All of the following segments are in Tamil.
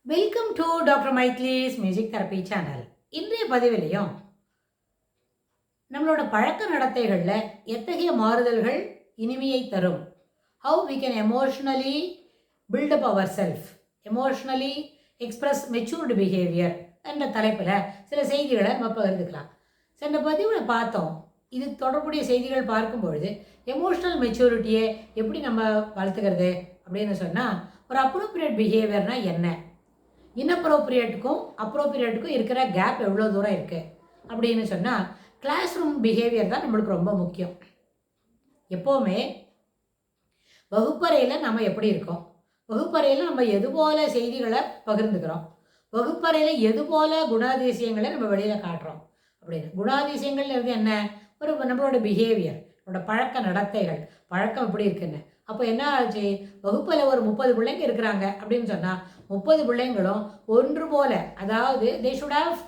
Welcome to doctor Maithili's music therapy channel. இன்றைய பதிவிலையும் நம்மளோட பழக்க நடத்தைகளில் எத்தகைய மாறுதல்கள் இனிமையை தரும், how we can emotionally build up our self, emotionally express matured behaviour என்ற தலைப்பில் சில செய்திகளை நம்ம பகிர்ந்துக்கலாம். சென்ற பதிவில் பார்த்தோம். இது தொடர்புடைய செய்திகள் பார்க்கும்பொழுது எமோஷ்னல் மெச்சூரிட்டியை எப்படி நம்ம வளர்த்துக்கிறது அப்படின்னு சொன்னால், ஒரு அப்ரோப்ரியேட் பிஹேவியர்னால் என்ன, இன்அப்ரோப்ரியேட்டுக்கும் அப்ரோப்ரியேட்டுக்கும் இருக்கிற கேப் எவ்வளோ தூரம் இருக்குது அப்படின்னு சொன்னால், கிளாஸ் ரூம் பிஹேவியர் தான் நம்மளுக்கு ரொம்ப முக்கியம். எப்போவுமே வகுப்பறையில் நம்ம எப்படி இருக்கோம், வகுப்பறையில் நம்ம எது போல் செய்திகளை பகிர்ந்துக்கிறோம், வகுப்பறையில் எது போல் குணாதிசயங்களை நம்ம வெளியில் காட்டுறோம் அப்படின்னு. குணாதிசயங்கள்ன்றது என்ன, ஒரு நம்மளோட பிஹேவியர், நம்மளோட பழக்க நடத்தைகள், பழக்கம் எப்படி இருக்குன்னு. அப்போ என்ன ஆச்சு, வகுப்பில் ஒரு 30 பிள்ளைங்க இருக்கிறாங்க அப்படின்னு சொன்னால் 30 பிள்ளைங்களும் ஒன்று போல், அதாவது தே ஷுட் ஹாவ்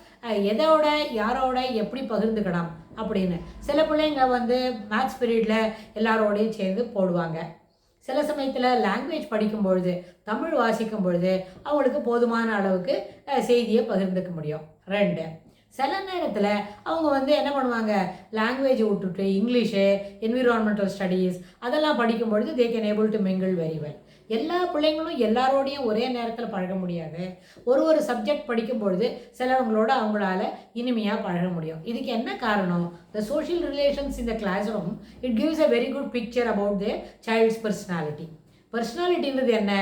எதோட யாரோட எப்படி பகிர்ந்துக்கணும் அப்படின்னு. சில பிள்ளைங்க மேத்ஸ் பீரியடில் எல்லாரோடையும் சேர்ந்து போடுவாங்க. சில சமயத்தில் லாங்குவேஜ் படிக்கும் பொழுது, தமிழ் வாசிக்கும் பொழுது அவங்களுக்கு போதுமான அளவுக்கு செய்தியை பகிர்ந்துக்க முடியும். 2, சில நேரத்தில் அவங்க என்ன பண்ணுவாங்க, லாங்குவேஜ் விட்டுட்டு இங்கிலீஷு, என்விரான்மெண்டல் ஸ்டடீஸ் அதெல்லாம் படிக்கும்பொழுது they can able to mingle very well. எல்லா பிள்ளைங்களும் எல்லாரோடையும் ஒரே நேரத்தில் பழக முடியாது. ஒரு சப்ஜெக்ட் படிக்கும்பொழுது சிலவங்களோட அவங்களால இனிமையாக பழக முடியும். இதுக்கு என்ன காரணம், the social relations in the classroom it gives a very good picture about the child's personality. பர்சனாலிட்டின்றது என்ன,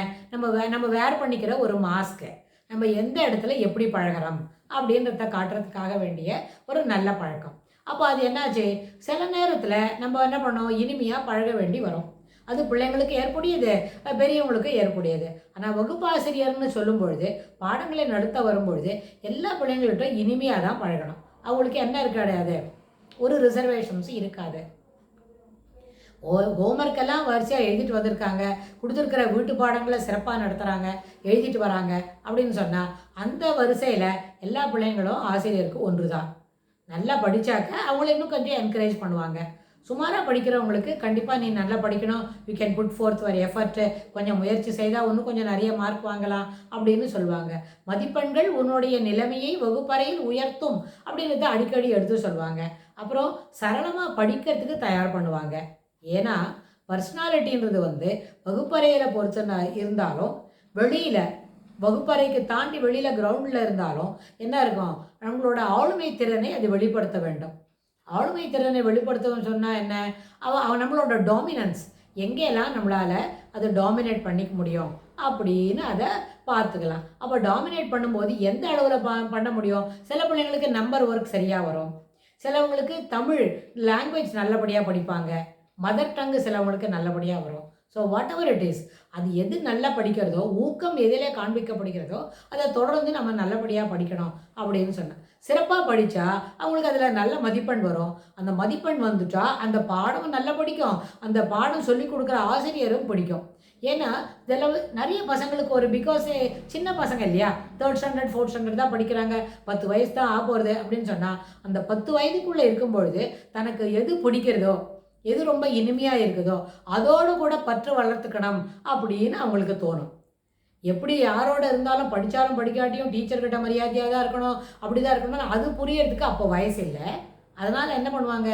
நம்ம வேர் பண்ணிக்கிற ஒரு மாஸ்க்கு, நம்ம எந்த இடத்துல எப்படி பழகிறோம் அப்படின்றத காட்டுறதுக்காக வேண்டிய ஒரு நல்ல பழக்கம். அப்போ அது என்னாச்சு, சில நேரத்தில் நம்ம என்ன பண்ணோம், இனிமையாக பழக வேண்டி வரும். அது பிள்ளைங்களுக்கு ஏற்புடையது, பெரியவங்களுக்கு ஏற்புடையது. ஆனால் வகுப்பாசிரியர்னு சொல்லும் பொழுது, பாடங்களை நடத்த வரும்பொழுது எல்லா பிள்ளைங்கள்கிட்ட இனிமையாக தான் பழகணும். அவங்களுக்கு என்ன இருக்காது, ஒரு ரிசர்வேஷன்ஸும் இருக்காது. ஹோம்ஒர்க்கெல்லாம் வரிசையாக எழுதிட்டு வந்திருக்காங்க, கொடுத்துருக்கிற வீட்டு பாடங்களை சிறப்பாக நடத்துகிறாங்க, எழுதிட்டு வராங்க அப்படின்னு சொன்னால் அந்த வரிசையில் எல்லா பிள்ளைங்களும் ஆசிரியருக்கு ஒன்று தான். நல்லா படித்தாக்க அவங்கள இன்னும் கொஞ்சம் என்கரேஜ் பண்ணுவாங்க. சுமாராக படிக்கிறவங்களுக்கு கண்டிப்பாக நீ நல்லா படிக்கணும், யூ கேன் புட் ஃபோர்த் ஒரு எஃபர்ட்டு, கொஞ்சம் முயற்சி செய்தால் இன்னும் கொஞ்சம் நிறைய மார்க் வாங்கலாம் அப்படின்னு சொல்லுவாங்க. மதிப்பெண்கள் உன்னுடைய நிலைமையை வகுப்பறையில் உயர்த்தும் அப்படின்றத அடிக்கடி எடுத்து சொல்லுவாங்க. அப்புறம் சரளமாக படிக்கிறதுக்கு தயார் பண்ணுவாங்க. ஏன்னா பர்சனாலிட்டின்றது வகுப்பறையில் பொறுத்த இருந்தாலும், வெளியில் வகுப்பறைக்கு தாண்டி வெளியில் கிரவுண்டில் இருந்தாலும் என்ன இருக்கும், நம்மளோட ஆளுமை திறனை அது வெளிப்படுத்த வேண்டும். ஆளுமை திறனை வெளிப்படுத்தணும்னு சொன்னால் என்ன, நம்மளோட டாமினன்ஸ் எங்கெல்லாம் நம்மளால் அதை டாமினேட் பண்ணிக்க முடியும் அப்படின்னு அதை பார்த்துக்கலாம். அப்போ டாமினேட் பண்ணும்போது எந்த அளவில் பண்ண முடியும், சில பிள்ளைங்களுக்கு நம்பர் ஒர்க் சரியாக வரும், சிலவங்களுக்கு தமிழ் லாங்குவேஜ் நல்லபடியாக படிப்பாங்க, மதர் டங்கு சிலவங்களுக்கு நல்லபடியாக வரும். So what ever it is, அது எது நல்லா படிக்கிறதோ, ஊக்கம் எதிலே காண்பிக்கப்படுகிறதோ அதை தொடர்ந்து நம்ம நல்லபடியாக படிக்கணும் அப்படின்னு சொன்னேன். சிறப்பாக படித்தா அவங்களுக்கு அதில் நல்ல மதிப்பெண் வரும். அந்த மதிப்பெண் வந்துட்டா அந்த பாடமும் நல்லா படிக்கும், அந்த பாடம் சொல்லி கொடுக்குற ஆசிரியரும் பிடிக்கும். ஏன்னா இதில் நிறைய பசங்களுக்கு பிகாஸ் சின்ன பசங்க இல்லையா, 3rd ஸ்டாண்டர்ட் 4th ஸ்டாண்டர்ட் தான் படிக்கிறாங்க, 10 வயசு தான் ஆகுறது அப்படின்னு சொன்னால், அந்த 10 வயதுக்குள்ளே இருக்கும்பொழுது தனக்கு எது பிடிக்கிறதோ, எது ரொம்ப இனிமையாக இருக்குதோ அதோடு கூட பற்று வளர்த்துக்கணும் அப்படின்னு அவங்களுக்கு தோணும். எப்படி யாரோட இருந்தாலும் படித்தாலும் படிக்காட்டியும் டீச்சர்கிட்ட மரியாதையாக தான் இருக்கணும், அப்படி தான் இருக்கணும், அது புரியறதுக்கு அப்போ வயசு இல்லை. அதனால் என்ன பண்ணுவாங்க,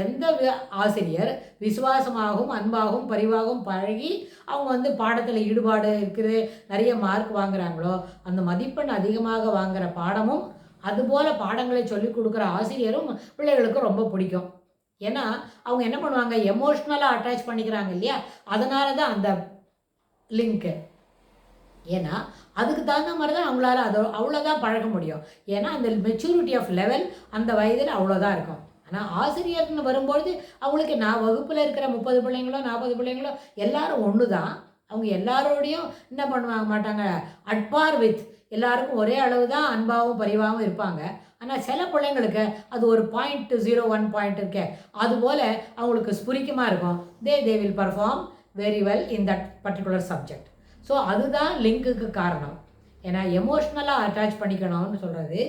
எந்த ஆசிரியர் விசுவாசமாகவும் அன்பாகவும் பரிவாகவும் பழகி அவங்க பாடத்தில் ஈடுபாடு இருக்குது, நிறைய மார்க் வாங்குகிறாங்களோ, அந்த மதிப்பெண் அதிகமாக வாங்குகிற பாடமும் அதுபோல் பாடங்களை சொல்லிக் கொடுக்குற ஆசிரியரும் பிள்ளைகளுக்கு ரொம்ப பிடிக்கும். ஏன்னா அவங்க என்ன பண்ணுவாங்க, எமோஷ்னலாக அட்டாச் பண்ணிக்கிறாங்க இல்லையா, அதனால தான் அந்த லிங்க்கு. ஏன்னா அதுக்கு தகுந்த மாதிரி தான் அவங்களால அவ்வளோதான் பழக முடியும். ஏன்னா அந்த மெச்சூரிட்டி ஆஃப் லெவல் அந்த வயதில் அவ்வளோதான் இருக்கும். ஆனால் ஆசிரியர்னு வரும்பொழுது அவங்களுக்கு நான் வகுப்பில் இருக்கிற 30 பிள்ளைங்களோ 40 பிள்ளைங்களோ எல்லாரும் ஒன்று தான். அவங்க எல்லாரோடையும் என்ன பண்ணுவாங்க மாட்டாங்க, அட்பார் வித் எல்லாருக்கும் ஒரே அளவு தான் அன்பாகவும் பரிவாகவும் இருப்பாங்க. ஆனால் சில பிள்ளைங்களுக்கு அது ஒரு 0.01 பாயிண்ட் இருக்கே, அதுபோல் அவங்களுக்கு ஸ்புரிக்கமாக இருக்கும். They will perform very well in that particular subject. So அதுதான் லிங்க்குக்கு காரணம். ஏன்னா எமோஷ்னலாக அட்டாச் பண்ணிக்கணும்னு சொல்கிறது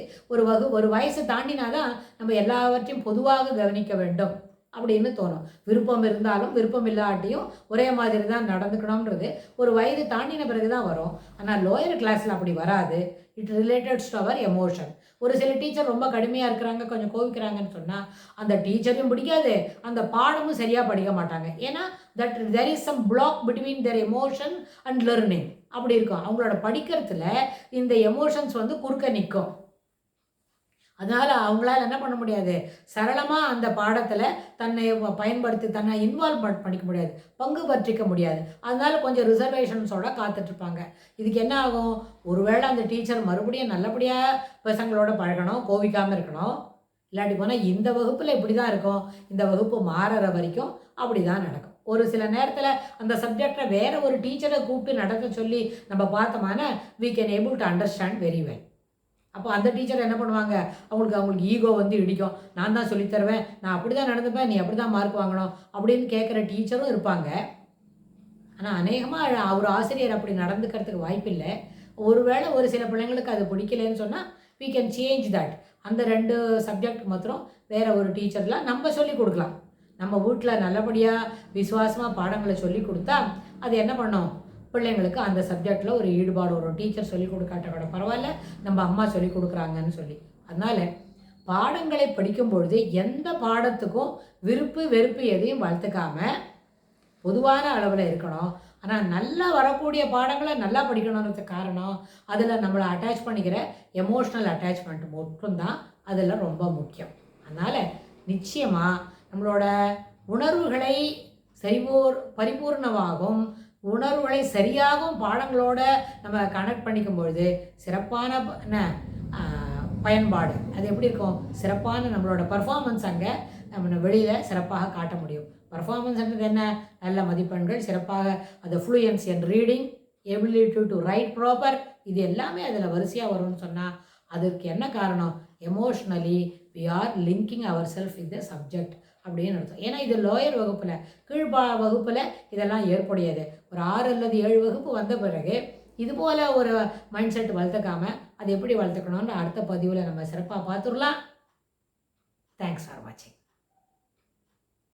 ஒரு வயசு தாண்டினா தான் நம்ம எல்லாவற்றையும் பொதுவாக கவனிக்க வேண்டும் அப்படின்னு தோணும். விருப்பம் இருந்தாலும் விருப்பம் இல்லாட்டியும் ஒரே மாதிரி தான் நடந்துக்கணுன்றது ஒரு வயது தாண்டின பிறகு தான் வரும். ஆனால் லோயர் கிளாஸில் அப்படி வராது. It relates to our emotion. ஒரு சில டீச்சர் ரொம்ப கடுமையாக இருக்கிறாங்க, கொஞ்சம் கோவிக்கிறாங்கன்னு சொன்னால் அந்த டீச்சரையும் பிடிக்காது, அந்த பாடமும் சரியாக படிக்க மாட்டாங்க. ஏன்னா there is some block between their emotion and learning. அப்படி இருக்கும். அவங்களோட படிக்கிறதுல இந்த எமோஷன்ஸ் வந்து குறுக்க நிற்கும். அதனால் அவங்களால என்ன பண்ண முடியாது, சரளமாக அந்த பாடத்தில் தன்னை பயன்படுத்தி தன்னை இன்வால்வ் பண்ணிக்க முடியாது, பங்கு பற்றிக்க முடியாது. அதனால கொஞ்சம் ரிசர்வேஷன்ஸோட காத்துட்ருப்பாங்க. இதுக்கு என்ன ஆகும், ஒருவேளை அந்த டீச்சர் மறுபடியும் நல்லபடியாக பசங்களோட பழகணும், கோவிக்காமல் இருக்கணும். இல்லாட்டி போனால் இந்த வகுப்பில் இப்படி தான் இருக்கும், இந்த வகுப்பு மாறுற வரைக்கும் அப்படி தான் நடக்கும். ஒரு சில நேரத்தில் அந்த சப்ஜெக்டை வேறு ஒரு டீச்சரை கூப்பிட்டு நடத்த சொல்லி நம்ம பார்த்தோம்னா we can able to understand very well. அப்போ அந்த டீச்சர் என்ன பண்ணுவாங்க, அவங்களுக்கு ஈகோ வந்து இடிக்கும். நான் தான் சொல்லித்தருவேன், நான் அப்படி தான் நடந்துப்பேன், நீ அப்படி தான் மார்க் வாங்கணும் அப்படின்னு கேட்குற டீச்சரும் இருப்பாங்க. ஆனால் அநேகமாக ஒரு ஆசிரியர் அப்படி நடந்துக்கிறதுக்கு வாய்ப்பில்லை. ஒருவேளை ஒரு சில பிள்ளைங்களுக்கு அது பிடிக்கலன்னு சொன்னால் we can change that. அந்த 2 சப்ஜெக்ட் மாத்திரம் வேறு ஒரு டீச்சர்லாம் நம்ம சொல்லி கொடுக்கலாம். நம்ம வீட்டில் நல்லபடியாக விசுவாசமாக பாடங்களை சொல்லி கொடுத்தா அது என்ன பண்ணோம், பிள்ளைங்களுக்கு அந்த சப்ஜெக்டில் ஒரு ஈடுபாடு வரும். டீச்சர் சொல்லிக் கொடுக்காட்ட கூட பரவாயில்ல, நம்ம அம்மா சொல்லி கொடுக்குறாங்கன்னு சொல்லி. அதனால் பாடங்களை படிக்கும் பொழுது எந்த பாடத்துக்கும் விருப்பு வெறுப்பு எதையும் வளர்த்துக்காமல் பொதுவான அளவில் இருக்கணும். ஆனால் நல்லா வரக்கூடிய பாடங்களை நல்லா படிக்கணுன்றது காரணம் அதில் நம்மளை அட்டாச் பண்ணிக்கிற எமோஷ்னல் அட்டாச்மெண்ட் மட்டும்தான் அதில் ரொம்ப முக்கியம். அதனால் நிச்சயமாக நம்மளோட உணர்வுகளை பரிபூர்ணமாகும், உணர்வுகளை சரியாகவும் பாடங்களோட நம்ம கனெக்ட் பண்ணிக்கும் பொழுது சிறப்பான பயன்பாடு அது எப்படி இருக்கும், சிறப்பான நம்மளோட பர்ஃபார்மன்ஸ் அங்கே நம்ம வெளியில் சிறப்பாக காட்ட முடியும். பர்ஃபார்மன்ஸ்ன்றது என்ன, நல்ல மதிப்பெண்கள், சிறப்பாக அது fluency and reading, ability to write proper, இது எல்லாமே அதில் வரிசையாக வரும்னு சொன்னால் அதுக்கு என்ன காரணம், emotionally we are linking our self with the subject அப்படின்னு அர்த்தம். ஏன்னா இது லோயர் வகுப்பில், வகுப்பில் இதெல்லாம் ஏற்புடையது. ஒரு 6 அல்லது 7 வகுப்பு வந்த பிறகு இதுபோல் ஒரு மைண்ட் செட் வளர்த்துக்காமல் அது எப்படி வளர்த்துக்கணும்னு அடுத்த பதிவில் நம்ம சிறப்பாக பார்த்துடலாம். தேங்க்ஸ் ஃபார் வாட்சிங்.